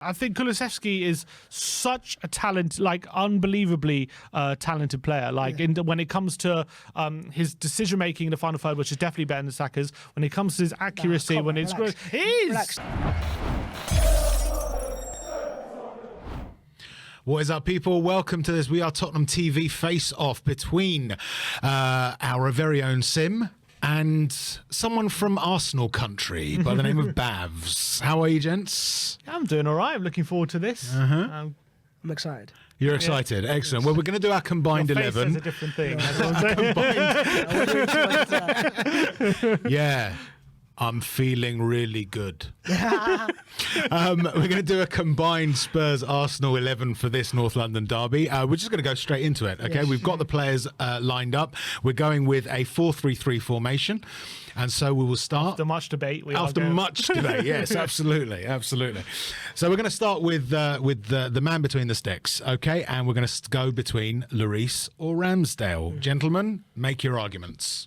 I think Kulusevski is such a talent, like unbelievably talented player. Like when it comes to his decision making in the final third, which is definitely better than Saka's. When it comes to his accuracy, What is up, people? Welcome to this We Are Tottenham TV face-off between our very own Sim and someone from Arsenal country by the name of Bavs. How are you, gents? I'm doing all right. I'm looking forward to this. I'm excited. You're excited? Yeah. Excellent. Well, we're going to do our combined 11. That's a different thing. Yeah. I'm feeling really good. We're going to do a combined Spurs-Arsenal 11 for this North London derby. We're just going to go straight into it, okay? Yes. We've got the players lined up. We're going with a 4-3-3 formation. And so we will start. After much debate. Much debate, yes, absolutely. So we're going to start with the man between the sticks, okay? And we're going to go between Lloris or Ramsdale. Gentlemen, make your arguments.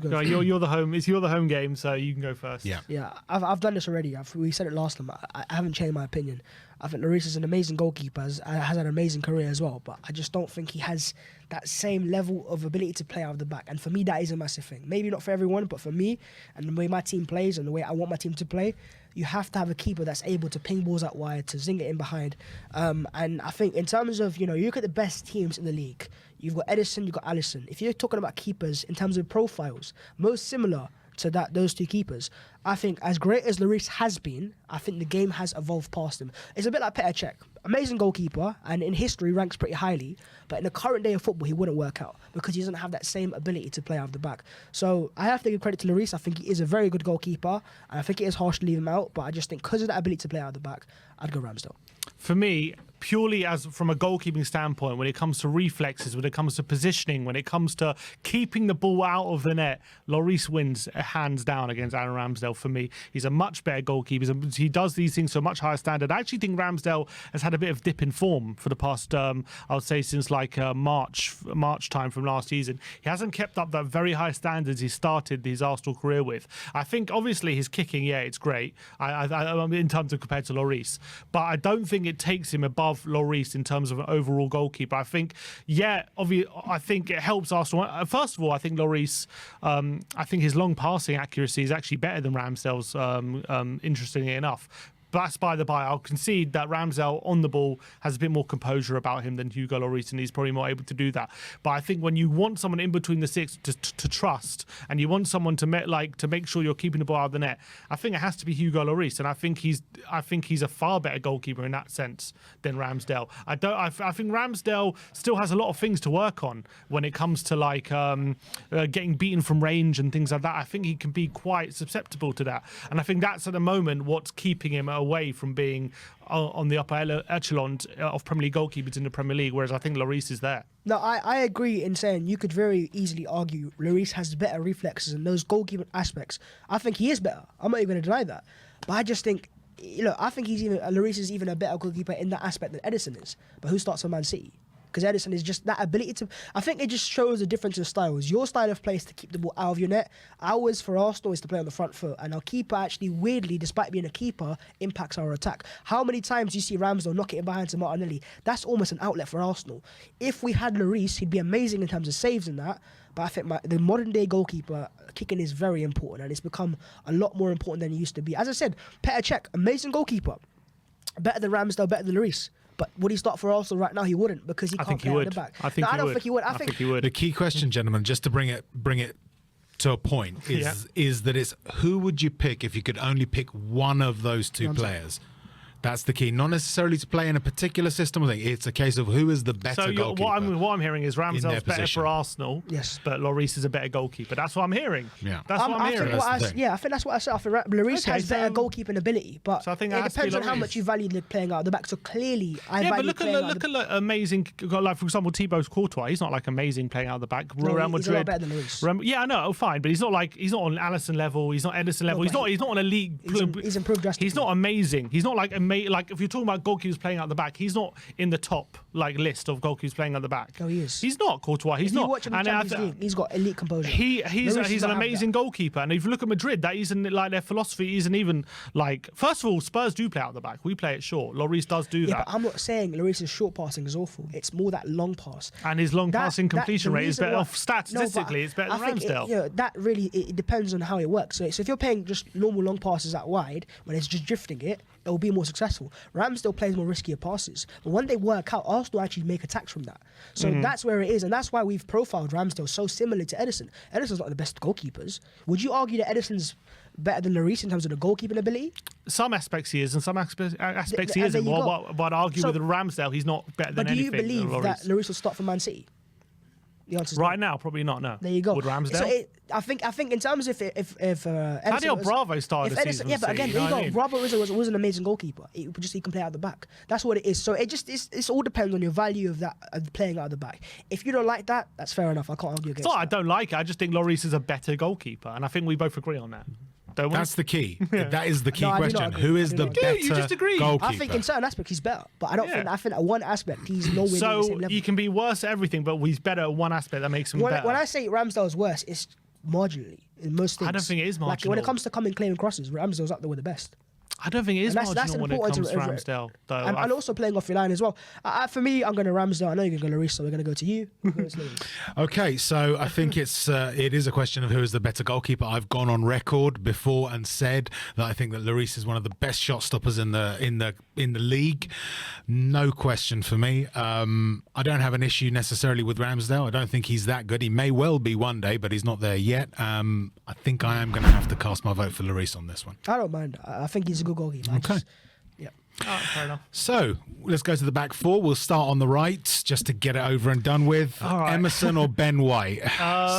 No, you're the home. It's the home game, so you can go first. Yeah. I've done this already. We said it last time. I haven't changed my opinion. I think Lloris is an amazing goalkeeper. Has had an amazing career as well. But I just don't think he has that same level of ability to play out of the back. And for me, that is a massive thing. Maybe not for everyone, but for me and the way my team plays and the way I want my team to play, you have to have a keeper that's able to ping balls out wide, to zing it in behind. And I think in terms of, you look at the best teams in the league. You've got Edison, you've got Alisson. If you're talking about keepers in terms of profiles, most similar to those two keepers, I think as great as Lloris has been, I think the game has evolved past him. It's a bit like Petr Cech. Amazing goalkeeper, and in history ranks pretty highly, but in the current day of football, he wouldn't work out because he doesn't have that same ability to play out of the back. So I have to give credit to Lloris. I think he is a very good goalkeeper, and I think it is harsh to leave him out, but I just think because of that ability to play out of the back, I'd go Ramsdale. For me, purely as from a goalkeeping standpoint, when it comes to reflexes, when it comes to positioning, when it comes to keeping the ball out of the net, Lloris wins hands down against Aaron Ramsdale for me. He's a much better goalkeeper. He does these things to a much higher standard. I actually think Ramsdale has had a bit of dip in form for the past, I would say, since like March time from last season. He hasn't kept up that very high standards he started his Arsenal career with. I think obviously his kicking, it's great. I in terms of compared to Lloris, but I don't think it takes him above Lloris in terms of an overall goalkeeper. I think, I think it helps Arsenal. First of all, I think Lloris, I think his long passing accuracy is actually better than Ramsdale's, interestingly enough. But that's by the by. I'll concede that Ramsdale on the ball has a bit more composure about him than Hugo Lloris, and he's probably more able to do that. But I think when you want someone in between the six to trust, and you want someone to make sure you're keeping the ball out of the net, I think it has to be Hugo Lloris, and I think he's a far better goalkeeper in that sense than Ramsdale. I think Ramsdale still has a lot of things to work on when it comes to getting beaten from range and things like that. I think he can be quite susceptible to that, and I think that's at the moment what's keeping him away from being on the upper echelon of Premier League goalkeepers in the Premier League, whereas I think Lloris is there. No, I agree in saying you could very easily argue Lloris has better reflexes in those goalkeeping aspects. I think he is better. I'm not even going to deny that. But I just think, I think Lloris is even a better goalkeeper in that aspect than Edison is. But who starts for Man City? Because Edison is just that ability to... I think it just shows the difference in styles. Your style of play is to keep the ball out of your net. Ours, for Arsenal, is to play on the front foot. And our keeper actually, weirdly, despite being a keeper, impacts our attack. How many times do you see Ramsdale knock it in behind to Martinelli? That's almost an outlet for Arsenal. If we had Lloris, he'd be amazing in terms of saves and that. But I think the modern-day goalkeeper kicking is very important. And it's become a lot more important than it used to be. As I said, Petr Cech, amazing goalkeeper. Better than Ramsdale, better than Lloris. But would he start for Arsenal right now? He wouldn't, because he can't play out the back. I don't think he would. I think he would. The key question, gentlemen, just to bring it to a point, is that it's who would you pick if you could only pick one of those two players? That's the key. Not necessarily to play in a particular system. I think it's a case of who is the better goalkeeper. What I'm hearing is Ramsdale's better for Arsenal, yes, but Lloris is a better goalkeeper. That's what I'm hearing. Yeah, that's what I'm hearing. I think that's what I said. I think Lloris has better goalkeeping ability, but I think it depends on how much you value playing out of the back. So clearly, look at amazing, like for example, Thibaut Courtois. He's not like amazing playing out of the back. Real Madrid, he's a lot better than Lloris. I know, fine, but he's not on Alisson level. He's not Edison level. He's not on elite. He's improved drastically. He's not amazing. He's not like amazing. Like, if you're talking about goalkeepers playing out the back, he's not in the top list of goalkeepers playing out the back. No, he is. He's not Courtois. He's If not. you watch him in Champions League, he's got elite composure. He's Lloris an amazing goalkeeper, and if you look at Madrid, that isn't like their philosophy. Isn't even like. First of all, Spurs do play out the back. We play it short. Lloris does do Yeah, that, but I'm not saying Lloris's short passing is awful. It's more that long pass. and his long passing completion the rate is reason better. why- Statistically, it's better I than think Ramsdale. that really it depends on how it works. So if you're playing just normal long passes out wide, when it's just drifting it will be more successful. Ramsdale plays more riskier passes, but when they work out, Arsenal actually make attacks from that. So that's where it is, and that's why we've profiled Ramsdale so similar to Ederson. Ederson's not the best goalkeepers. Would you argue that Ederson's better than Lloris in terms of the goalkeeping ability? Some aspects he is, and some aspects he and isn't. there you But I'd argue So- with Ramsdale, he's not better than But do you anything. believe than that Lloris. Lloris will start for Man City? The answer's Right no. now, probably not. No. There you go. Would Ramsdale? So I think in terms of if Adil was- Bravo started if the Ederson- season yeah, for but City, again, you there know you what I go. mean? Bravo was an amazing goalkeeper. He can play out the back. That's what it is. So it's all depends on your value of that of playing out the back. If you don't like that, that's fair enough. I can't argue against It's not, I that. don't like it. I just think Lloris is a better goalkeeper, and I think we both agree on that. Don't we? That's the key. That is the key No, I do not question. agree. Who I is do the not agree. better You just agree. goalkeeper? I think in certain aspects he's better, but I don't Yeah. think. I think at one aspect he's nowhere near the So same level. you can be worse at everything, but he's better at one aspect that makes him better. When I say Ramsdale's worse, it's marginally in most things. I don't think it is Like when marginal. it comes to coming clean crosses, Ramsdale's up there with the best. I don't think it is And that's marginal when it important comes to to- Ramsdale, though. And also playing off your line as well. For me, I'm going to Ramsdale. I know you're going to Lloris, so we're going to go to you. Okay, so I think it is a question of who is the better goalkeeper. I've gone on record before and said that I think that Lloris is one of the best shot stoppers in the league. No question for me. I don't have an issue necessarily with Ramsdale. I don't think he's that good. He may well be one day, but he's not there yet. I think I am going to have to cast my vote for Lloris on this one. I don't mind. I think he's a good goalkeeper. Okay. Yeah. Oh, fair enough. So let's go to the back four. We'll start on the right just to get it over and done with. All right. Emerson or Ben White?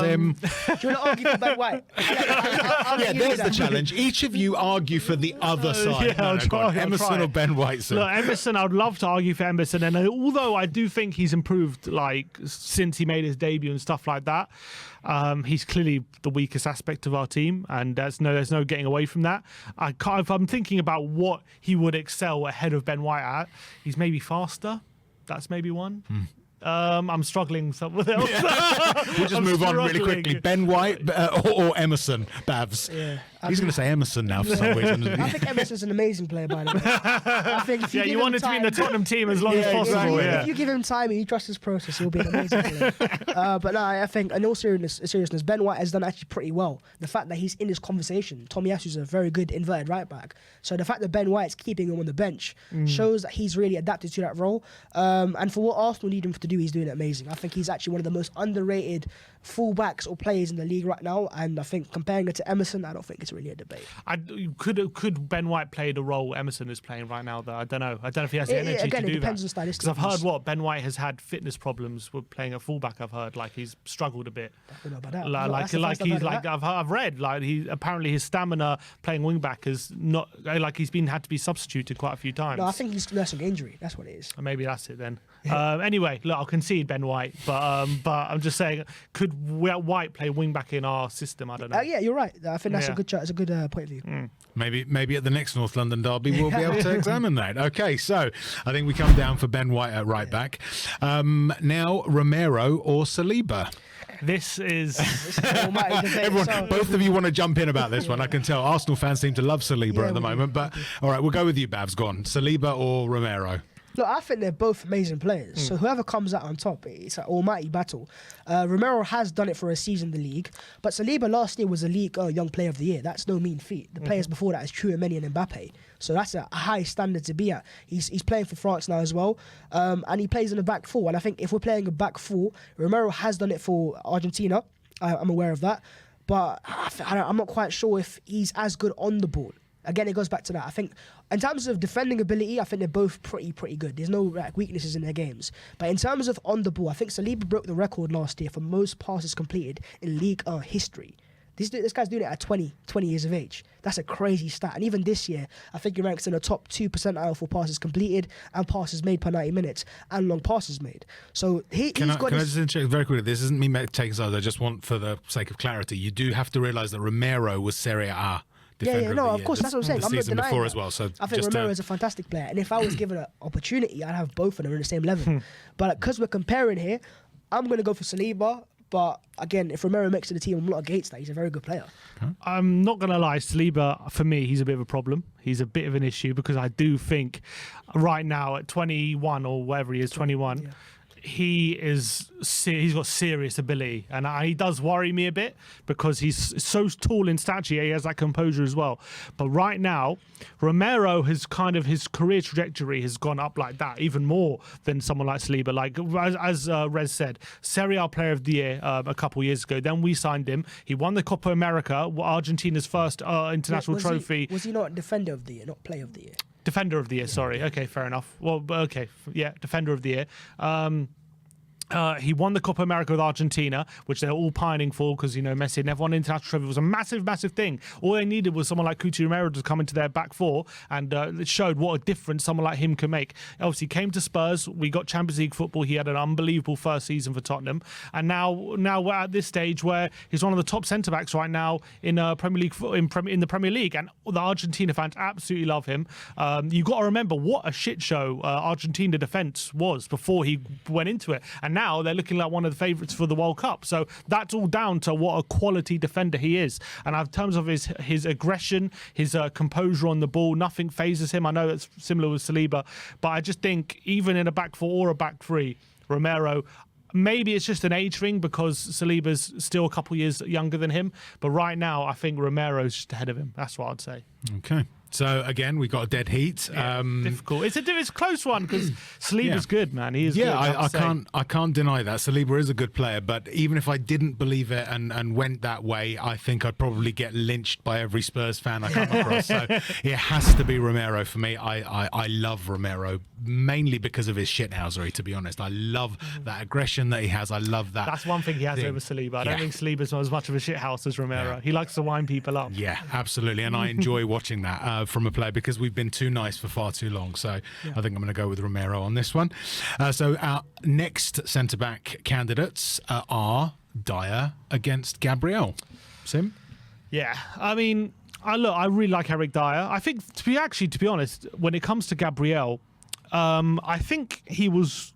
Sim. Do you want to argue for Ben White? I'll Yeah, let you there's do the that. challenge. Each of you argue for the other side. yeah, I'll go try, on. I'll Emerson try. or Ben White? Sim? Look, Emerson, I'd love to argue for Emerson, and although I do think he's improved, like since he made his debut and stuff like that, he's clearly the weakest aspect of our team, and there's no getting away from that. If I'm thinking about what he would excel ahead of Ben White at, he's maybe faster. That's maybe one. I'm struggling with something else. We'll just move on really quickly. Ben White or Emerson, Babs. Yeah. He's going to say Emerson now for some reason. I think Emerson's an amazing player, by the way. I think if you Yeah, give you him wanted to be in the time- Tottenham team as long as possible. exactly. Yeah. If you give him time and you trust his process, he'll be an amazing player. But no, I think, in all seriousness, Ben White has done actually pretty well. The fact that he's in this conversation, Tomiyasu's a very good inverted right back. So the fact that Ben White's keeping him on the bench shows that he's really adapted to that role. And for what Arsenal need him to do, he's doing it amazing. I think he's actually one of the most underrated fullbacks or players in the league right now. And I think comparing it to Emerson, I don't think it's really a debate. Could Ben White play the role Emerson is playing right now? Though I don't know. I don't know if he has the energy again, to it do depends that. on stylistic Because I've heard views. Ben White has had fitness problems with playing at fullback. I've heard like he's struggled a bit. I don't know about that. Like That's the first I've he's heard of like that. I've read like he apparently his stamina playing wing back is not like he's had to be substituted quite a few times. No, I think he's nursing injury. That's what it is. Maybe that's it then. Anyway, look, I'll concede Ben White, but I'm just saying, could White play wing back in our system? I don't know. Yeah, you're right. I think that's Yeah. a good it's a good point of view. Maybe at the next North London derby we'll be able to examine that. Okay, so I think we come down for Ben White at right back. Now Romero or Saliba? This is Almighty debate. Everyone, So- both of you want to jump in about this one. I can tell Arsenal fans seem to love Saliba Yeah, at the we do. moment. But all right, we'll go with you, Babs. Go on. Saliba or Romero? Look, I think they're both amazing players. So whoever comes out on top, it's an almighty battle. Romero has done it for a season in the league, but Saliba last year was a league young player of the year. That's no mean feat. The players before that is Tchouaméni and Mbappe. So that's a high standard to be at. He's playing for France now as well, and he plays in the back four. And I think if we're playing a back four, Romero has done it for Argentina. I'm aware of that, but I'm not quite sure if he's as good on the ball. Again, it goes back to that. I think in terms of defending ability, I think they're both pretty good. There's no weaknesses in their games. But in terms of on the ball, I think Saliba broke the record last year for most passes completed in League history. This guy's doing it at 20 years of age. That's a crazy stat. And even this year, I think he ranks in the top 2 percentile for passes completed and passes made per 90 minutes and long passes made. So Can I just interject very quickly? This isn't me taking sides. I just want, for the sake of clarity, you do have to realise that Romero was Serie A defender no, of the of year course, that's what I'm saying. the I'm not season denying before that. as well. So I think just Romero is a fantastic player, and if I was given an opportunity, I'd have both of them in the same level. But because we're comparing here, I'm going to go for Saliba. But again, if Romero makes it to the team, I'm not against that. He's a very good player. I'm not going to lie, Saliba, for me, he's a bit of a problem. He's a bit of an issue because I do think right now at 21 or whatever he is, 21, he's got serious ability, and he does worry me a bit because he's so tall in stature. He has that composure as well. But right now, Romero has kind of, his career trajectory has gone up like that, even more than someone like Saliba. Like as Rez said, Serie A Player of the Year a couple years ago. Then we signed him. He won the Copa America, Argentina's first international trophy. Was he not Defender of the Year, not Player of the Year? Defender of the Year, sorry. Okay, fair enough. Well, okay, yeah, Defender of the Year. He won the Copa America with Argentina, which they're all pining for because, you know, Messi never won an international trophy. It was a massive, massive thing. All they needed was someone like Cuti Romero to come into their back four, and it showed what a difference someone like him can make. Obviously, came to Spurs. We got Champions League football. He had an unbelievable first season for Tottenham, and now we're at this stage where he's one of the top centre backs right now in Premier League in the Premier League, and the Argentina fans absolutely love him. You got to remember what a shit show Argentina defence was before he went into it, and now they're looking like one of the favourites for the World Cup. So that's all down to what a quality defender he is. And in terms of his aggression, his composure on the ball, nothing phases him. I know it's similar with Saliba, but I just think even in a back four or a back three, Romero, maybe it's just an age thing because Saliba's still a couple years younger than him. But right now, I think Romero's just ahead of him. That's what I'd say. Okay. So again, we got a dead heat. Difficult. It's a close one because Saliba's good, man. He is. Yeah, good, I can't deny that Saliba is a good player. But even if I didn't believe it and went that way, I think I'd probably get lynched by every Spurs fan I come across. So it has to be Romero for me. I love Romero mainly because of his shithousery. To be honest, I love that aggression that he has. I love that. That's one thing he has over Saliba. I don't think Saliba's not as much of a shithouse as Romero. He likes to wind people up. Yeah, absolutely, and I enjoy watching that from a player because we've been too nice for far too long. So I think I'm going to go with Romero on this one. So our next centre-back candidates are Dyer against Gabriel. Sim? Yeah, I mean, I really like Eric Dyer. I think, to be honest, when it comes to Gabriel, I think he was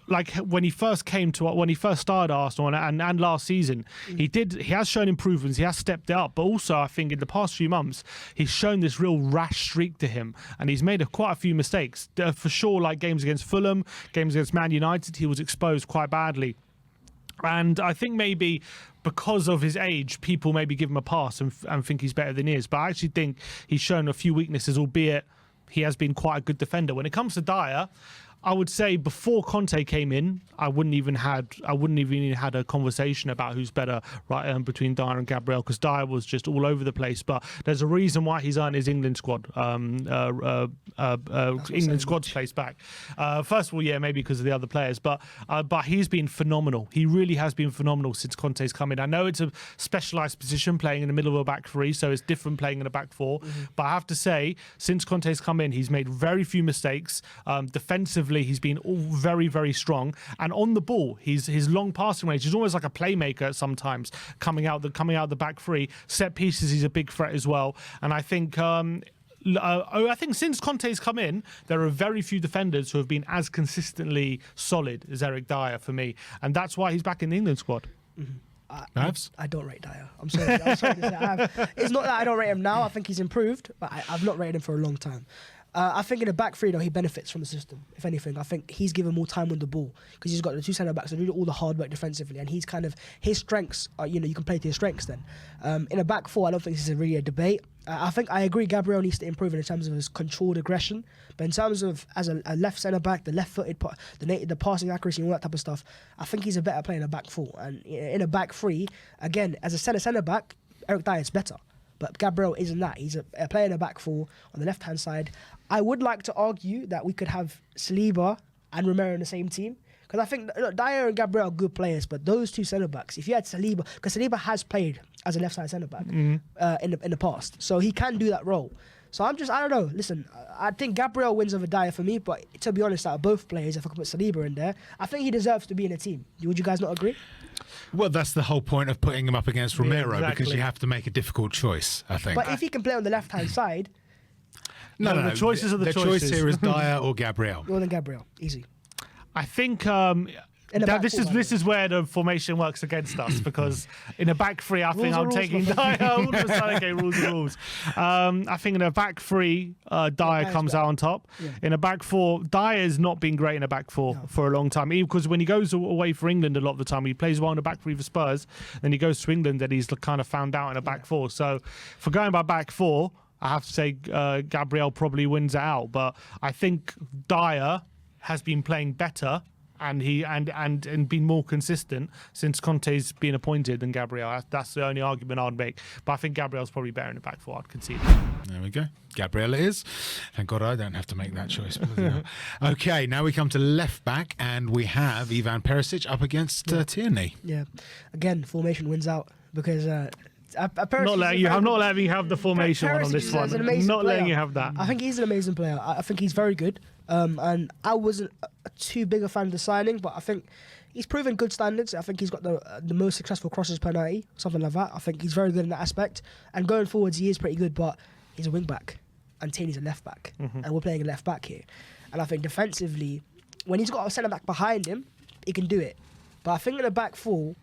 like when he first started Arsenal and last season, he has shown improvements. He has stepped it up, but also I think in the past few months he's shown this real rash streak to him, and he's made quite a few mistakes for sure. Like games against Fulham, games against Man United, he was exposed quite badly. And I think maybe because of his age, people maybe give him a pass and think he's better than he is. But I actually think he's shown a few weaknesses, albeit he has been quite a good defender. When it comes to Dyer, I would say before Conte came in, I wouldn't even had a conversation about who's better between Dyer and Gabriel, because Dyer was just all over the place. But there's a reason why he's earned his England squad England squad's place back. First of all, yeah, maybe because of the other players, but he's been phenomenal. He really has been phenomenal since Conte's come in. I know it's a specialised position, playing in the middle of a back three, so it's different playing in a back four. But I have to say, since Conte's come in, he's made very few mistakes. Defensively, he's been all very, very strong, and on the ball, his long passing range. He's almost like a playmaker sometimes, coming out the back three. Set pieces, he's a big threat as well. And I think since Conte's come in, there are very few defenders who have been as consistently solid as Eric Dyer for me, and that's why he's back in the England squad. I don't rate Dyer. I'm sorry to say. It's not that I don't rate him now. I think he's improved, but I've not rated him for a long time. I think in the back three, though, he benefits from the system. If anything, I think he's given more time on the ball because he's got the two centre backs that do all the hard work defensively, and he's kind of his strengths are, you can play to his strengths. Then in a back four, I don't think this is really a debate. I think I agree Gabriel needs to improve in terms of his controlled aggression, but in terms of as a left centre back, the left-footed, the passing accuracy and all that type of stuff, I think he's a better player in a back four. And in a back three, again, as a centre back, Eric Dyer is better. But Gabriel isn't that. He's a player in the back four on the left-hand side. I would like to argue that we could have Saliba and Romero in the same team. Because I think Dyer and Gabriel are good players, but those two centre-backs, if you had Saliba, because Saliba has played as a left-side centre-back in the past, so he can do that role. So I don't know. Listen, I think Gabriel wins over Dyer for me, but to be honest, out of both players, if I could put Saliba in there, I think he deserves to be in a team. Would you guys not agree? Well, that's the whole point of putting him up against Romero, because exactly. you have to make a difficult choice, I think. But if he can play on the left-hand side, no, the choices are the choice choices. here is Dyer or Gabriel. more than Gabriel, easy. I think In a back this four, by the is where the formation works against us, because in a back three, I think are I'm rules, taking my friend. Dyer. All of a sudden, okay, rules are rules. I think in a back three, Dyer Dyer's comes better. out on top. Yeah. In a back four, Dyer's not been great in a back four for a long time. Because when he goes away for England a lot of the time, he plays well in a back three for Spurs. Then he goes to England and he's kind of found out in a back four. So for going by back four, I have to say Gabriel probably wins it out. But I think Dyer has been playing better and been more consistent since Conte's been appointed than Gabriel. That's the only argument I'd make. But I think Gabriel's probably better in the back four. I'd concede. There we go. Gabriel it is. Thank God I don't have to make that choice. Okay, now we come to left back, and we have Ivan Perisic up against Tierney. Yeah. Again, formation wins out because. I'm not letting you have the formation one on this one. Not letting you have that. I think he's an amazing player. I think he's very good. And I wasn't too big a fan of the signing, but I think he's proven good standards. I think he's got the most successful crosses per 90, something like that. I think he's very good in that aspect. And going forwards, he is pretty good, but he's a wing back, and Tierney's a left back, and we're playing a left back here. And I think defensively, when he's got a centre back behind him, he can do it. But I think in the back four,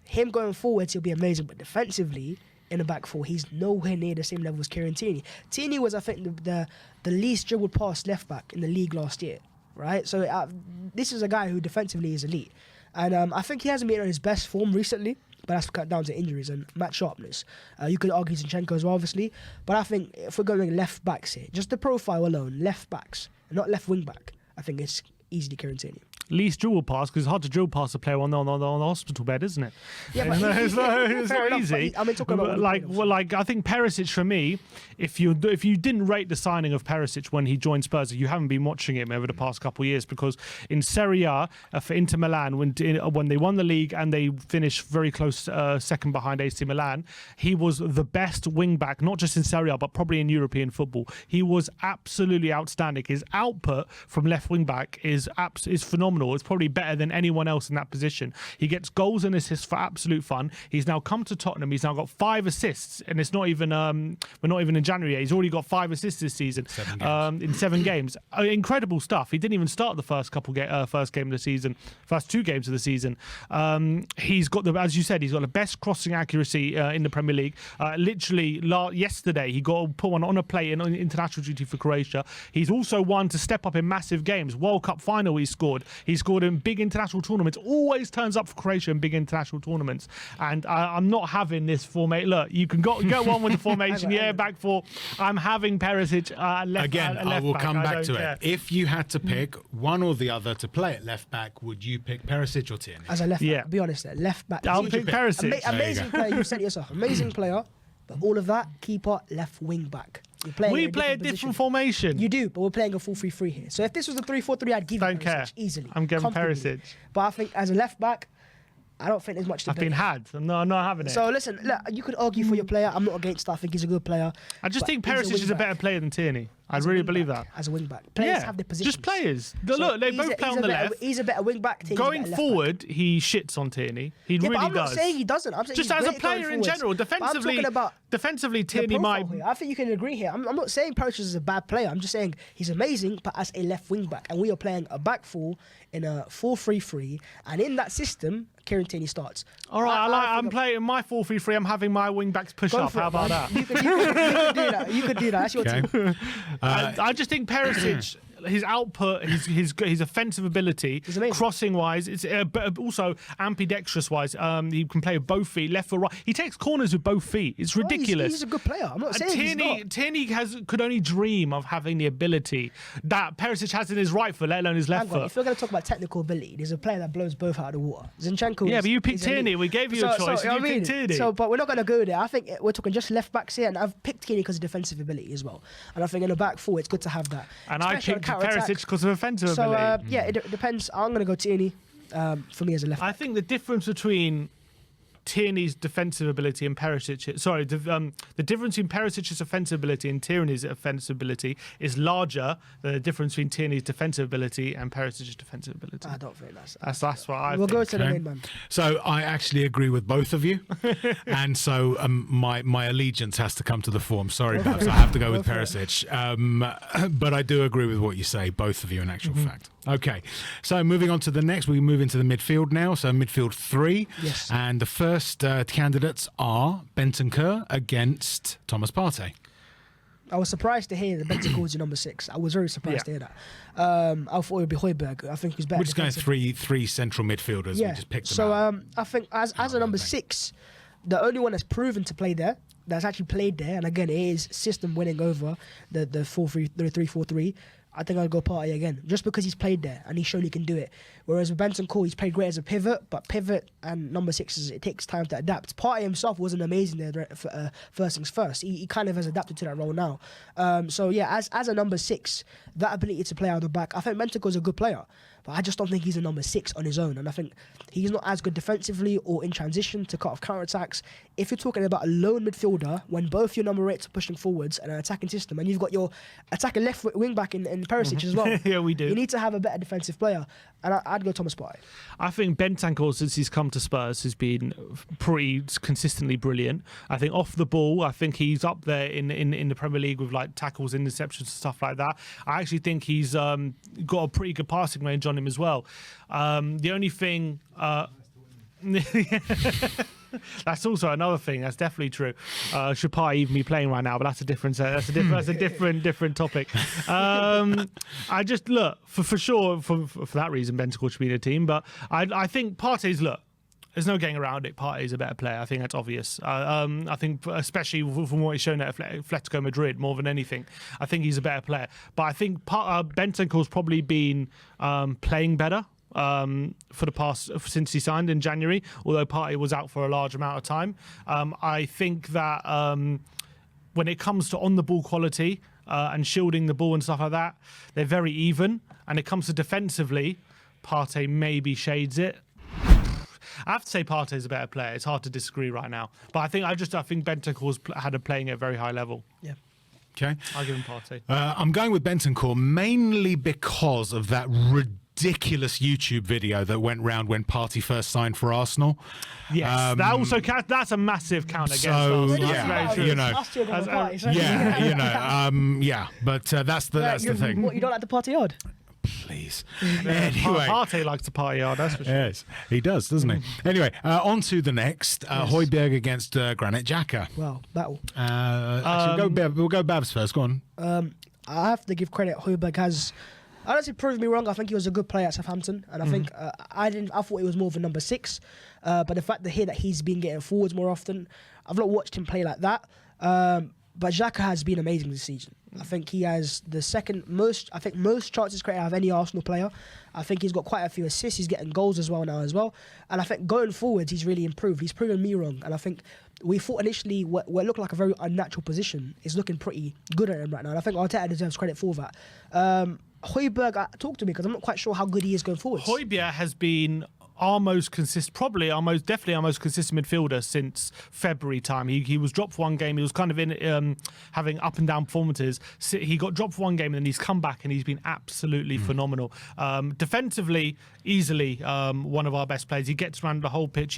him going forwards, he'll be amazing. But defensively, in the back four, he's nowhere near the same level as Kieran Tierney. Tierney was, I think, the least dribbled past left back in the league last year, right? So this is a guy who defensively is elite. And I think he hasn't been on his best form recently, but that's cut down to injuries and match sharpness. You could argue Zinchenko as well, obviously. But I think if we're going left backs here, just the profile alone, left backs, not left wing back, I think it's easily Kieran Tierney. Least dribble pass, because it's hard to dribble pass a player on the hospital bed, isn't it? Yeah, but it's not fair enough, easy. but I mean, talking about like I think Perisic for me, if you didn't rate the signing of Perisic when he joined Spurs, you haven't been watching him over the past couple of years, because in Serie A for Inter Milan, when they won the league and they finished very close second behind AC Milan, he was the best wing back, not just in Serie A but probably in European football. He was absolutely outstanding. His output from left wing back is phenomenal. It's probably better than anyone else in that position. He gets goals and assists for absolute fun. He's now come to Tottenham. He's now got 5 assists, and it's not even we're not even in January yet. He's already got 5 assists this season in 7 games. Incredible stuff. He didn't even start the first game of the season, first 2 games of the season. He's got as you said, he's got the best crossing accuracy in the Premier League. Literally yesterday, he got put one on a plate in international duty for Croatia. He's also one to step up in massive games. World Cup final, he scored. He scored in big international tournaments. Always turns up for Croatia in big international tournaments. And I'm not having this formation. Look, you can go on with the formation. Back four. I'm having Perisic left. Again, left I will back. come I back don't to care. it. If you had to pick one or the other to play at left back, would you pick Perisic or Tierney? As a left back, be honest there, left back. I'll pick Perisic. Amazing player, you said it yourself. Amazing player, but all of that, keeper, left wing back. We play a different formation. You do, but we're playing a 4-3-3 here. So if this was a 3-4-3, I'd give you Perisic easily. I'm getting comfortably. Perisic. But I think as a left back, I don't think there's much I've debate. been had. I'm not having it. So listen, look, you could argue for your player. I'm not against that. I think he's a good player. I just but think he's Perisic is a wing better back. player than Tierney. I As a really wing believe back, that. as a wing back. Players have their positions. Just players. So Look, they both play on the left. He's a better wing back. Tierney's a Going better left forward, back. he shits on Tierney. He Yeah, really but I'm not does. saying he doesn't. I'm saying Just he's as a great going player in forwards. general, But I'm talking about defensively, the Tierney might. profile here. I think you can agree here. I'm not saying Perisic is a bad player. I'm just saying he's amazing, but as a left wing back, and we are playing a back four in a 4-3-3, and in that system, Kieran Tierney starts. All right, I'm playing my 4-3-3. I'm having my wing backs push up. How about that? You could do that. You could do that. That's your team. I just think Perisic, his output, his offensive ability, crossing wise, it's but also ambidextrous wise. He can play with both feet, left or right. He takes corners with both feet. It's ridiculous. He's a good player. I'm not saying he's not. Tierney could only dream of having the ability that Perisic has in his right foot, let alone his left foot. If we're going to talk about technical ability, there's a player that blows both out of the water. Zinchenko. Yeah, but you picked Tierney. We gave you a choice. You picked Tierney. But we're not going to go there. I think we're talking just left backs here, and I've picked Tierney because of defensive ability as well. And I think in the back four, it's good to have that. And I picked Perisic because of offensive ability. It depends. I'm going to go Tierney for me as a left back. I think the difference between Tierney's defensive ability and Perisic. Sorry, the difference between Perisic's offensive ability and Tierney's offensive ability is larger than the difference between Tierney's defensive ability and Perisic's defensive ability. I don't think that's That's what I We'll think. go to the main man. So I actually agree with both of you, and so my allegiance has to come to the fore. I'm sorry, Babs, I have to go with Perisic, but I do agree with what you say, both of you, in actual fact. Okay, so moving on to the next, we move into the midfield now. So midfield 3, Yes. and the first candidates are Bentancur against Thomas Partey. I was surprised to hear that Bentancur was your number 6. I was very surprised to hear that. I thought it would be Højbjerg. I think he's better. We're just going defensively. three central midfielders. Yeah. We just picked them So out. I think as a number 6, the only one that's proven to play there, that's actually played there, and again, it is system winning over the 4-3-3. I think I'd go Partey again, just because he's played there and he's shown he can do it. Whereas with Bentancur, he's played great as a pivot, but pivot and number 6 it takes time to adapt. Partey himself wasn't amazing there for first things first. He kind of has adapted to that role now. So yeah, as a number 6, that ability to play out the back, I think Bentancur's a good player, but I just don't think he's a number 6 on his own. And I think he's not as good defensively or in transition to cut off counter-attacks. If you're talking about a lone midfielder, when both your number 8s are pushing forwards and an attacking system, and you've got your attacking left wing back in Perisic as well. Yeah, we do. You need to have a better defensive player. And I'd go Thomas Partey. I think Bentancur, since he's come to Spurs, has been pretty consistently brilliant. I think off the ball, I think he's up there in the Premier League with like tackles, interceptions, and stuff like that. I actually think he's got a pretty good passing range on him as well. The only thing... That's also another thing. That's definitely true. Should Partey even be playing right now? But that's a different. That's a different topic. I just look for sure for that reason. Bentancur should be in the team. But I think Partey's look. There's no getting around it. Partey's a better player. I think that's obvious. I think, especially from what he's shown at Atletico Madrid, more than anything, I think he's a better player. But I think Bentancur's probably been playing better. For the past since he signed in January, although Partey was out for a large amount of time. I think that when it comes to on the ball quality and shielding the ball and stuff like that, they're very even. And it comes to defensively, Partey maybe shades it. I have to say Partey's a better player. It's hard to disagree right now, but I think Bentancur's playing at a very high level. Yeah. Okay, I'll give him Partey. I'm going with Bentancur mainly because of that ridiculous YouTube video that went round when Partey first signed for Arsenal. Yes, that also that's a massive count against So, Arsenal. yeah, That's very true. you know, but that's the thing. What, you don't like the Partey yard? Please. Anyway. Partey likes to party hard, that's for sure. Yes, he does, doesn't he? Anyway, on to the next. Højbjerg against Granit Xhaka. Well, battle. Actually, we'll go Babs first. Go on. I have to give credit. Højbjerg has, I don't say proved me wrong. I think he was a good player at Southampton, and I think I thought he was more of a number 6. But the fact that he's been getting forwards more often, I've not watched him play like that. But Xhaka has been amazing this season. I think he has the second most chances created out of any Arsenal player. I think he's got quite a few assists. He's getting goals as well now as well. And I think going forwards, he's really improved. He's proven me wrong. And I think we thought initially what looked like a very unnatural position is looking pretty good at him right now. And I think Arteta deserves credit for that. Højbjerg, talk to me because I'm not quite sure how good he is going forwards. Højbjerg has been our most consistent midfielder since February time. He was dropped for one game. He was kind of in having up and down performances. He got dropped for one game and then he's come back and he's been absolutely phenomenal. Defensively, easily one of our best players. He gets around the whole pitch.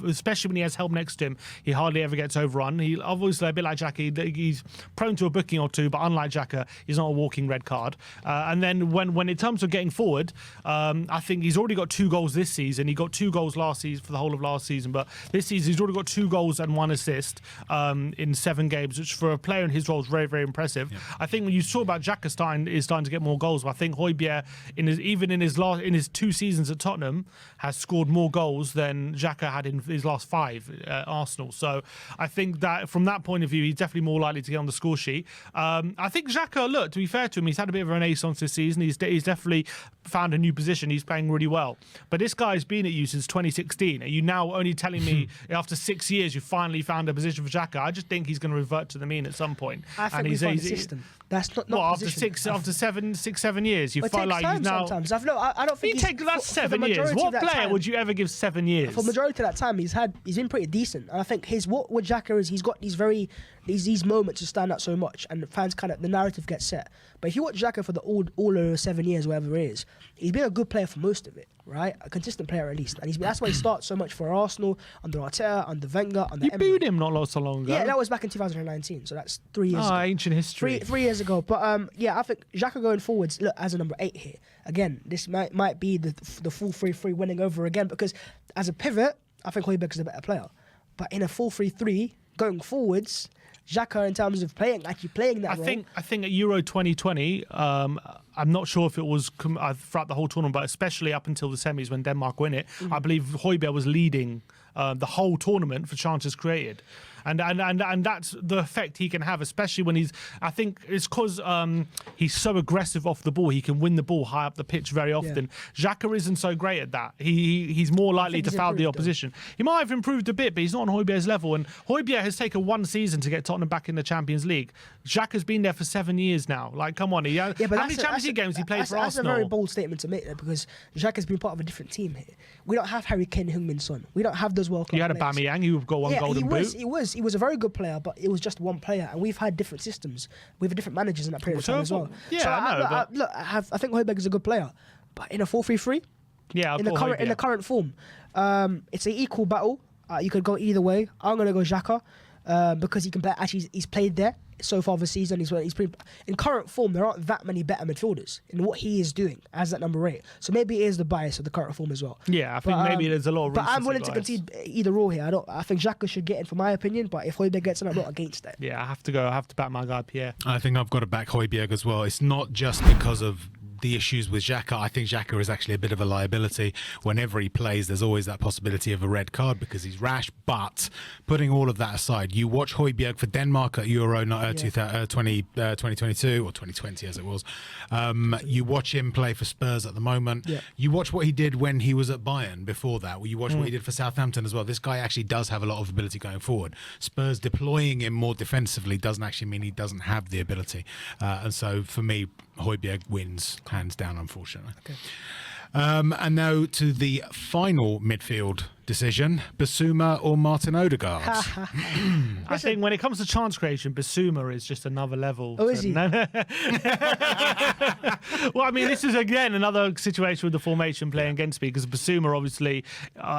Especially when he has help next to him, he hardly ever gets overrun. He obviously a bit like Xhaka. He's prone to a booking or two, but unlike Xhaka, he's not a walking red card. And then when in terms of getting forward, I think he's already got 2 goals this season. He got 2 goals last season for the whole of last season, but this season he's already got 2 goals and 1 assist in 7 games, which for a player in his role is very, very impressive. Yeah. I think when you talk about Xhaka starting to get more goals, but I think Højbjerg in his 2 seasons at Tottenham has scored more goals than Xhaka had in his last 5 at Arsenal. So I think that from that point of view, he's definitely more likely to get on the score sheet. I think Xhaka, look, to be fair to him, he's had a bit of a renaissance this season. He's definitely found a new position. He's playing really well, but this guy guy's been at you since 2016. Are you now only telling me after 6 years you finally found a position for Xhaka? I just think he's going to revert to the mean at some point. I think we found a system. That's not after position. 7 years, you feel like he's now. Sometimes I don't think that's 7 years. What player would you ever give 7 years? For majority of that time, he's been pretty decent. And I think what Xhaka is, he's got these moments to stand out so much, and the fans the narrative gets set. But if you watch Xhaka for all over 7 years, whatever it is, he's been a good player for most of it, right? A consistent player at least, and that's why he starts so much for Arsenal under Arteta, under Wenger, under. You booed him not so long ago. Yeah, that was back in 2019, so that's 3 years. ago. Ancient history. 3 years ago, but I think Xhaka going forwards, look, as a number 8 here again, this might be the full 3-3 winning over again, because as a pivot, I think Højbjerg is a better player, but in a full 3-3 going forwards, Xhaka in terms of actually playing that role. I think at Euro 2020, I'm not sure if it was throughout the whole tournament, but especially up until the semis when Denmark win it, I believe Højbjerg was leading the whole tournament for chances created. And that's the effect he can have, especially when I think it's because he's so aggressive off the ball. He can win the ball high up the pitch very often. Yeah. Xhaka isn't so great at that. He's more likely to foul the opposition. He might have improved a bit, but he's not on Højbjerg's level. And Højbjerg has taken 1 season to get Tottenham back in the Champions League. Xhaka's been there for 7 years now. Like, come on. How many Champions League games he played for Arsenal? That's a very bold statement to make there, because Xhaka's been part of a different team here. We don't have Harry Kane, Heung-min Son. We don't have those world-class players. You had Aubameyang, who got one golden boot. He was a very good player, but it was just one player, and we've had different systems. We've had different managers in that period of time as well. Yeah, so I know. I think Højbjerg is a good player, but in a 4-3-3, in the current form, it's an equal battle. You could go either way. I'm gonna go Xhaka because he can play. Actually, he's played there so far this season. He's in current form. There aren't that many better midfielders in what he is doing as that number 8. So maybe it is the bias of the current form as well. Yeah, I think maybe there's a lot of. But I'm willing to concede either or here. I think Xhaka should get in for my opinion. But if Højbjerg gets in, I'm not against that. Yeah, I have to back my guy Pierre. I think I've got to back Højbjerg as well. It's not just because of the issues with Xhaka. I think Xhaka is actually a bit of a liability. Whenever he plays, there's always that possibility of a red card because he's rash. But putting all of that aside, you watch Højbjerg for Denmark at Euro 2022 or 2020 as it was. You watch him play for Spurs at the moment. Yeah. You watch what he did when he was at Bayern before that. You watch what he did for Southampton as well. This guy actually does have a lot of ability going forward. Spurs deploying him more defensively doesn't actually mean he doesn't have the ability. And so for me, Højbjerg wins hands down, unfortunately. Okay. And now to the final midfield decision, Bissouma or Martin Odegaard? I think when it comes to chance creation, Bissouma is just another level. Oh, is he? Well, I mean, this is again another situation with the formation playing against me because Bissouma obviously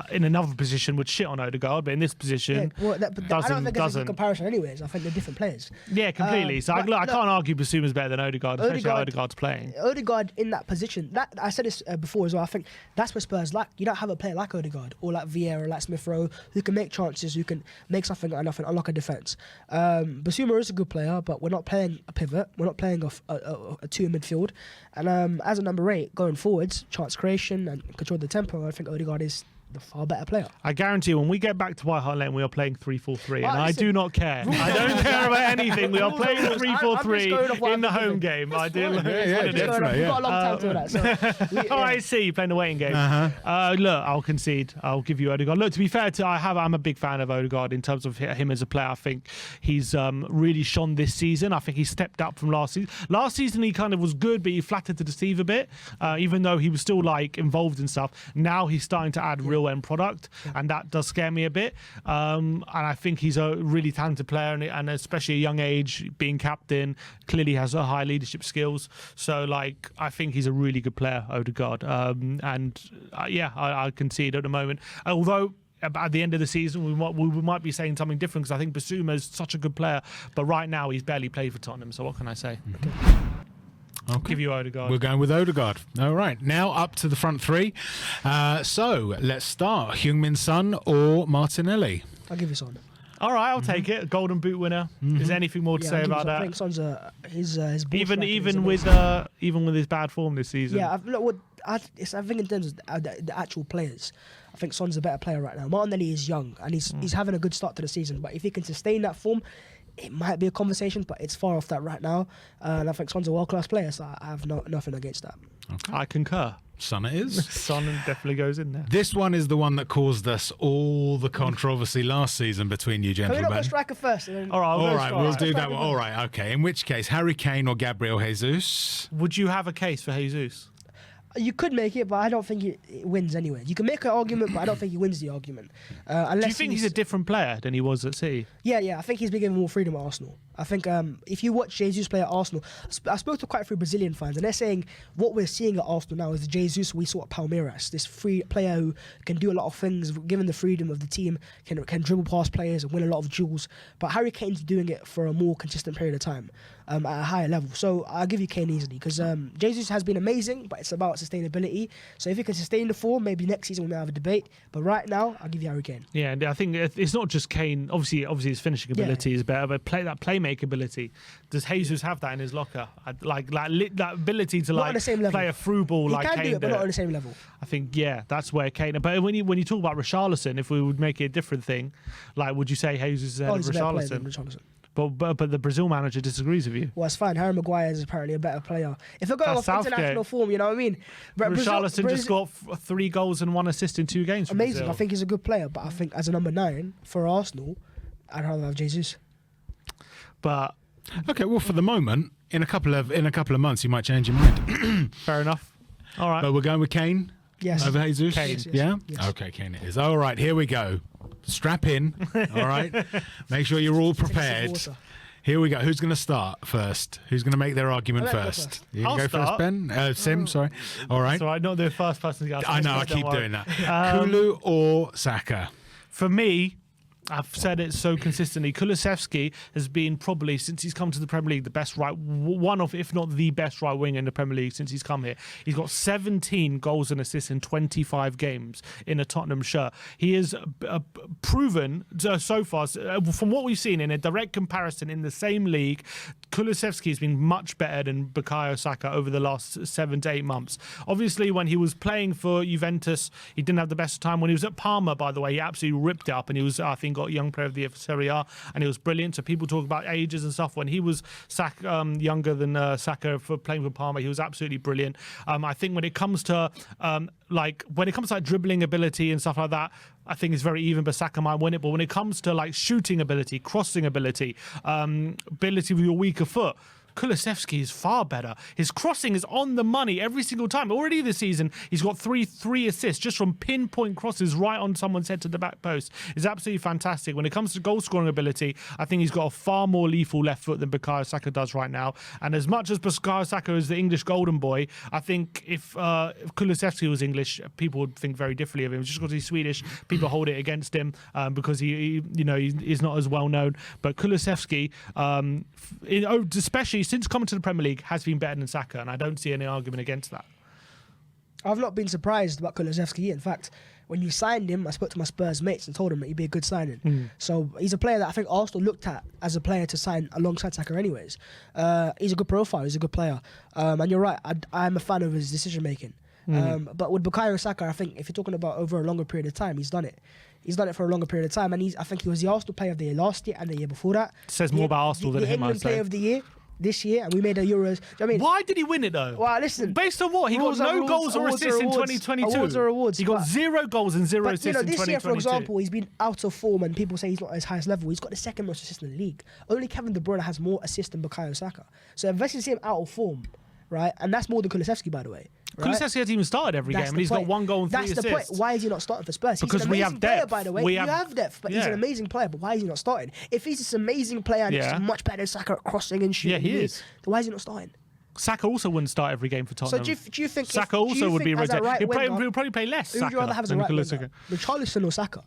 in another position would shit on Odegaard, but in this position I don't think it's a good comparison anyways. I think they're different players. Yeah, completely. So I can't argue Bissouma's better than Odegaard, especially how Odegaard's playing. Odegaard in that position, that I said this before as well, I think that's what Spurs lack. You don't have a player like Odegaard or like Vieira, like Smith Rowe, who can make chances, who can make something enough and unlock a defence. Bissouma is a good player, but we're not playing a pivot. We're not playing a 2 in midfield. And as a number 8, going forwards, chance creation and control the tempo, I think Odegaard is the far better player. I guarantee when we get back to White Hart Lane, we are playing 3-4-3, and I do not care. I don't care about anything. We are playing 3-4-3 in the home game. I do. We've got a long time to that. So I see you playing the waiting game. Look, I'll concede. I'll give you Odegaard. Look, to be fair, I'm a big fan of Odegaard in terms of him as a player. I think he's really shone this season. I think he stepped up from last season. Last season he kind of was good, but he flattered to deceive a bit, even though he was still like involved in stuff. Now he's starting to add real end product, and that does scare me a bit. And I think he's a really talented player, and especially at a young age, being captain, clearly has a high leadership skills. So, like, I think he's a really good player, Odegaard. I concede at the moment. Although at the end of the season, we might be saying something different because I think Bissouma is such a good player, but right now he's barely played for Tottenham. So what can I say? Okay. Give you Odegaard. We're going with Odegaard. All right. Now up to the front 3. So let's start. Heung-min Son or Martinelli? I'll give you Son. All right, I'll take it. Golden boot winner. Is there anything more to say about that? I think Son's his even with his bad form this season. Yeah, I think in terms of the actual players, I think Son's a better player right now. Martinelli is young and he's having a good start to the season, but if he can sustain that form, it might be a conversation, but it's far off that right now. And I think Son's a world-class player, so I have nothing against that. Okay. I concur. Son it is. Son definitely goes in there. This one is the one that caused us all the controversy last season between you Can we gentlemen. not go striker first? And then... All right, I'll All go right, strike. we'll do that striker one. All right, okay. In which case, Harry Kane or Gabriel Jesus? Would you have a case for Jesus? You could make it, but I don't think it wins anyway. You can make an argument, but I don't think he wins the argument. Unless Do you think he's a different player than he was at City? Yeah. I think he's been given more freedom at Arsenal. I think if you watch Jesus play at Arsenal, I spoke to quite a few Brazilian fans, and they're saying what we're seeing at Arsenal now is the Jesus we saw at Palmeiras. This free player who can do a lot of things, given the freedom of the team, can dribble past players and win a lot of duels. But Harry Kane's doing it for a more consistent period of time at a higher level. So I'll give you Kane easily because Jesus has been amazing, but it's about sustainability. So if he can sustain the form, maybe next season we may have a debate. But right now, I'll give you Harry Kane. Yeah, and I think it's not just Kane. Obviously his finishing ability is better, but that playmaking ability. Does Jesus have that in his locker? That ability to Not on the same level. play a through ball He like can Kane do it, but did. not on the same level. I think that's where Kane. But when you talk about Richarlison, if we would make it a different thing, like would you say Jesus is ahead of He's a better player than Richarlison? Richarlison. But the Brazil manager disagrees with you. Well, it's fine. Harry Maguire is apparently a better player. If we're going That's off Southgate. international form, you know what I mean? But Richarlison just got 3 goals and 1 assist in 2 games. For amazing. Brazil. I think he's a good player, but I think as a number 9 for Arsenal, I'd rather have Jesus. But Okay, well, for the moment, in a couple of months, you might change your mind. fair enough. All right. But we're going with Kane Yes. over Jesus. Kane. Yes, yes, Yeah. yes. Okay, Kane it is. All right, here we go. Strap in. All right. Make sure you're all Take a sip of prepared. water. Here we go. Who's going to start first? Who's going to make their argument I'll let you go first? first. You can I'll go start. first, Ben. Sim, sorry. All right. So I'm not the first person to get. I know. I keep doing that. Kulu or Saka? For me, I've said it so consistently. Kulusevski has been probably, since he's come to the Premier League, the best one of, if not the best right winger in the Premier League since he's come here. He's got 17 goals and assists in 25 games in a Tottenham shirt. He has proven so far, from what we've seen in a direct comparison in the same league, Kulusevski has been much better than Bukayo Saka over the last 7 to 8 months. Obviously, when he was playing for Juventus, he didn't have the best time. When he was at Parma, by the way, he absolutely ripped it up, and he was, I think, got Young Player of the Year for Serie A, and it was brilliant. So people talk about ages and stuff. When he was younger than Saka for playing for Parma, he was absolutely brilliant. I think when it comes to dribbling ability and stuff like that, I think it's very even, but Saka might win it. But when it comes to like shooting ability, crossing ability, ability with your weaker foot, Kulusevski is far better. His crossing is on the money every single time. Already this season, he's got three assists just from pinpoint crosses right on someone's head to the back post. It's absolutely fantastic. When it comes to goal scoring ability, I think he's got a far more lethal left foot than Bukayo Saka does right now. And as much as Bukayo Saka is the English golden boy, I think if Kulusevski was English, people would think very differently of him. Just because he's Swedish, people hold it against him because he's not as well known. But Kulusevski, especially since coming to the Premier League, has been better than Saka, and I don't see any argument against that. I've not been surprised about Kulusevski. In fact, when you signed him, I spoke to my Spurs mates and told them that he'd be a good signing. So he's a player that I think Arsenal looked at as a player to sign alongside Saka anyways. He's a good profile, he's a good player. And you're right, I'm a fan of his decision making. But with Bukayo Saka, I think if you're talking about over a longer period of time, he's done it. He's done it for a longer period of time, and I think he was the Arsenal Player of the Year last year and the year before that. Says more about Arsenal than the him, I'd England say. Player of the Year this year, and we made a Euros. Do you know what I mean? Why did he win it though? Well, listen. Based on what? He got rules are no rules, goals or awards are assists in awards. 2022. Awards are awards, He got but- 0 goals and 0 But assists you know, in this 2022. year, for example, he's been out of form, and people say he's not at his highest level. He's got the second most assists in the league. Only Kevin De Bruyne has more assists than Bukayo Saka. So unless you see him out of form, right, and that's more than Kulusevski, by the way. Right? Kulusevski hasn't even started every That's game, the and he's got point. 1 goal and 3 That's assists. the point. Why is he not starting for Spurs? Because he's an we amazing have player, depth. by the way. We You have- have depth, but he's yeah. an amazing player. But why is he not starting? If he's this amazing player and Yeah. he's much better than Saka at crossing and shooting, Yeah, he is. then why is he not starting? Saka also wouldn't start every game for So Tottenham. do you think Saka do you also would think be as a rotated. right He'll winger, probably play less. who would you rather Saka have as a than right Kulusevski. winger? Richarlison or Saka?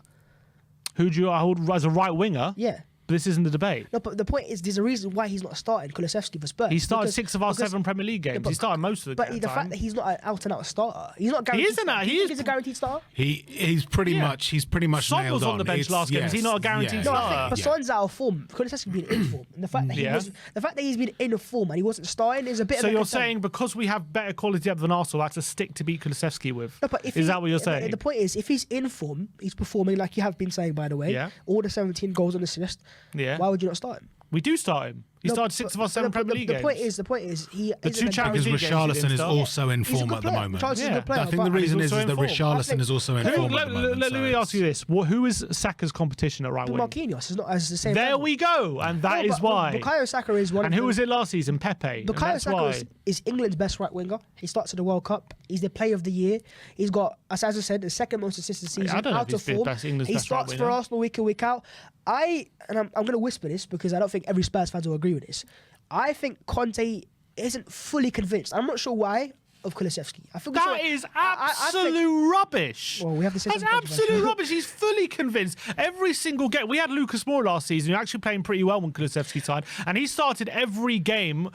Who do you hold as a right winger? Yeah. But this isn't the debate. No, but the point is, there's a reason why he's not starting Kulusevski for Spurs. He started Because- 6 of our because- 7 Premier League games. but- He started most of the But time. the fact that he's not an out-and-out starter, he's not a guaranteed. isn't starter. that? Do He you think is- he's a guaranteed starter? He's pretty much Son nailed was on the bench It's- last game. Is he not a yeah. guaranteed No, starter? I think Son's out of form. Kulusevski's been in form, and the fact that he's been in form and he wasn't starting is a bit. So of a you're concern. saying because we have better quality depth than Arsenal, that's a stick to beat Kulusevski with? No, but Is that what you're saying? The point is, if he's in form, he's performing like you have been saying, by the way. Yeah. All the 17 goals and assists. Yeah. Why would you not start him? We do start him. He started 6 of our 7 Premier League games. The point is, he The isn't two a Champions Because League games he Richarlison didn't is start. also in He's a form good at the player. moment. Richarlison's a Yeah. good player, I think but the reason he's is also that in form. Richarlison is also in form at the moment. Let me ask you this: who is Saka's competition at right wing? Marquinhos is not as the same. There level. we go, and that is but why. Bukayo Saka is one. And of who the, was it last season? Pepe. And Bukayo that's Saka why. is England's best right winger. He starts at the World Cup. He's the Player of the Year. He's got, as I said, the second most assists this season. I don't know out if of he's the form. best England's He best right starts for winger. Arsenal week in, week out. I'm going to whisper this because I don't think every Spurs fans will agree with this. I think Conte isn't fully convinced. I'm not sure why. Of Kulusevski. I feel That is absolute rubbish. Well, we have to say That's something absolute controversial. rubbish. He's fully convinced. Every single game. We had Lucas Moore last season, who actually playing pretty well when Kulusevski signed, and he started every game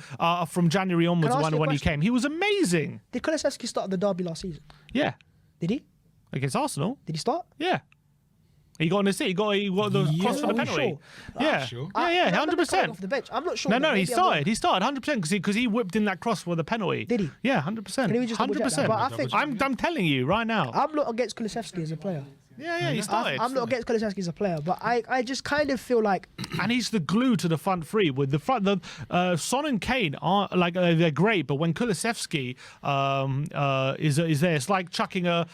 from January onwards Can I ask you a when he question? came. He was amazing. Did Kulusevski start the derby last season? Yeah. Did he? Against Arsenal. Did he start? Yeah. He got an assist. He got the cross for the Are we penalty. sure? Yeah. Sure. Yeah, I remember coming 100%. off the bench. I'm not sure. No, but he maybe I'm wrong. started. He started 100% because he whipped in that cross for the penalty. Did he? Yeah, 100%. Can we just double check that? But I think I'm telling you right now. I'm not against Kulusevski as a player. Yeah, he started. I'm not against Kulusevski as a player, but I just kind of feel like And he's the glue to the front three. With the Son and Kane are like they're great, but when Kulusevski is there, it's like chucking a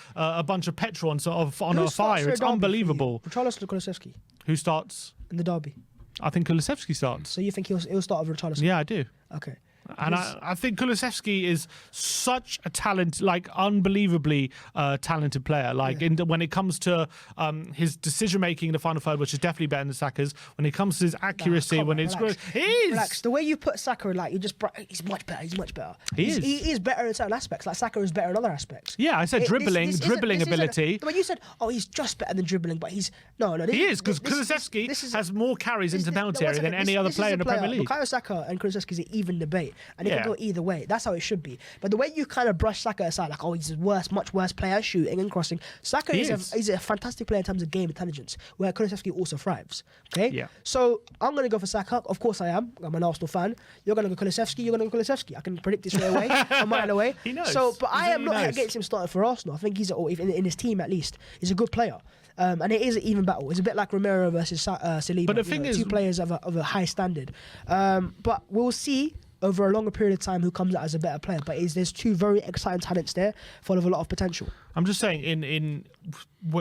bunch of petrol on a who starts fire. for a It's derby unbelievable. for you? Richarlison or Kulusevski Who starts? in the derby. I think Kulusevski starts. So you think he'll start with Richarlison? Yeah, I do. Okay. And I think Kulusevski is such a talent, like unbelievably talented player. Like when it comes to his decision making in the final third, which is definitely better than Saka's. When it comes to his accuracy, come when on, it's relax. good, he is. Relax. The way you put Saka, like he's much better. He's much better. He is better in certain aspects. Like Saka is better in other aspects. Yeah, I said dribbling ability. When you said, oh, he's just better than dribbling, but he's no. He is because Kulusevski has more carries into penalty area than any other player in the Premier League. Bukayo Saka and Kulusevski is an even debate, and it can go either way. That's how it should be. But the way you kind of brush Saka aside, like, oh, he's a much worse player shooting and crossing. Saka is a fantastic player in terms of game intelligence, where Kulusevski also thrives. Okay. Yeah. So I'm going to go for Saka. Of course I am. I'm an Arsenal fan. You're going to go Kulusevski. You're going to go Kulusevski. I can predict this right away. A mile away. He knows. So, but I am He not knows. against him starting for Arsenal. I think he's in his team at least. He's a good player. And it is an even battle. It's a bit like Romero versus Saliba. But the thing is, two players of a high standard. But we'll see over a longer period of time who comes out as a better player. But there's two very exciting talents there, full of a lot of potential. I'm just saying,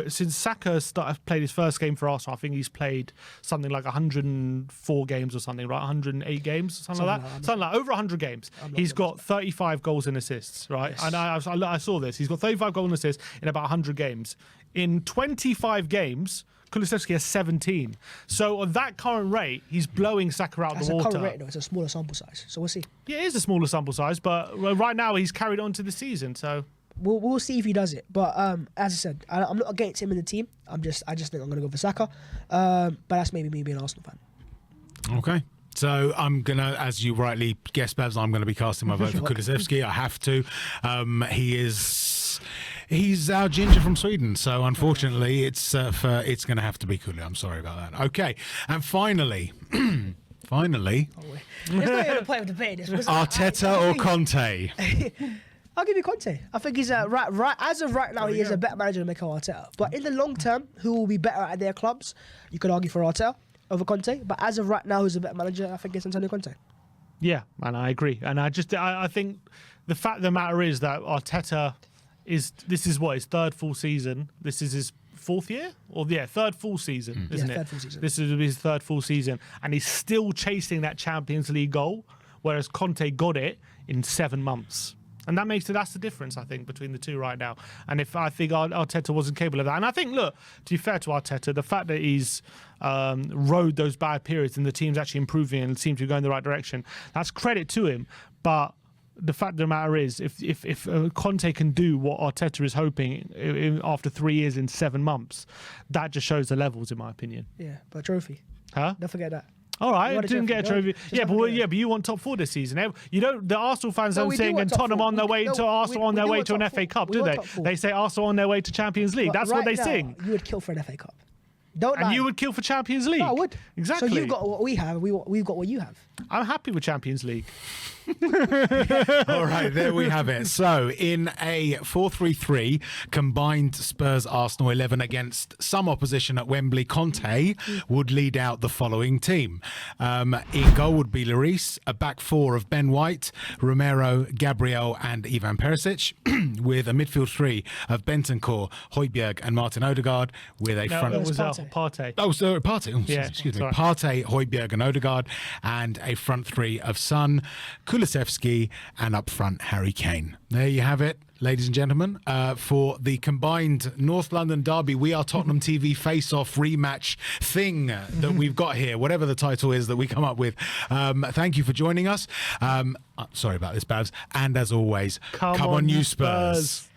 since Saka played his first game for Arsenal, I think he's played something like 104 games or something, right? 108 games, something like that. Something like over 100 games. He's got 35 goals and assists, right? Yes. And I saw this. He's got 35 goals and assists in about 100 games. In 25 games, Kulusevski has 17. So on that current rate, he's blowing Saka out That's the a water. current rate, though. It's a smaller sample size. So we'll see. Yeah, it is a smaller sample size, but right now he's carried on to the season. So We'll see if he does it. But as I said, I'm not against him in the team. I just think I'm going to go for Saka. But that's maybe me being an Arsenal fan. Okay. So I'm going to, as you rightly guessed, Babs, I'm going to be casting my vote for Kulusevski. I have to. He's our ginger from Sweden, so unfortunately it's going to have to be Kulu. I'm sorry about that. Okay, and finally, It's not even a point of debate. Arteta or Conte? I'll give you Conte. I think he's right as of right now. He is a better manager than Mikel Arteta. But in the long term, who will be better at their clubs? You could argue for Arteta over Conte. But as of right now, who's a better manager? I think it's Antonio Conte. yeah, and I agree. And I think the fact of the matter is that Arteta this is his third full season. This is his fourth year? Third full season, isn't it? Third full season. This is his third full season. And he's still chasing that Champions League goal, whereas Conte got it in 7 months. And that's the difference, I think, between the two right now. And if I think Arteta wasn't capable of that. And I think, look, to be fair to Arteta, the fact that he's rode those bad periods and the team's actually improving and seems to be going in the right direction, that's credit to him. But the fact of the matter is, if Conte can do what Arteta is hoping after 3 years in 7 months, that just shows the levels, in my opinion. Yeah, but a trophy. Huh? Don't forget that. All right, want a didn't get a trophy. trophy. Just Yeah, don't forget but you want top 4 this season. You don't. The Arsenal fans No, don't we do sing want and top Tottenham four. on their way No, to Arsenal on we their do way want to an top FA four. Cup, We do want they? top four. They say Arsenal on their way to Champions League. But That's what right they now, sing. You would kill for an FA Cup. Don't lie. And you would kill for Champions League. No, I would. Exactly. So you've got what we have. We've got what you have. I'm happy with Champions League. All right, there we have it. So, in a 4-3-3 combined Spurs-Arsenal 11 against some opposition at Wembley, Conte would lead out the following team. In goal would be Lloris, a back four of Ben White, Romero, Gabriel and Ivan Perisic, with a midfield three of Bentancur, Højbjerg and Martin Odegaard, with a front... It was Partey. Partey. Oh, so Partey. Oh, Yeah, excuse me. sorry. Partey, Højbjerg and Odegaard, and a front three of Son, Kulusevski, and up front Harry Kane. There you have it, ladies and gentlemen, for the combined North London derby. We Are Tottenham TV face-off rematch thing that we've got here, whatever the title is that we come up with. Thank you for joining us. Sorry about this, Babs. And as always, come on, you Spurs.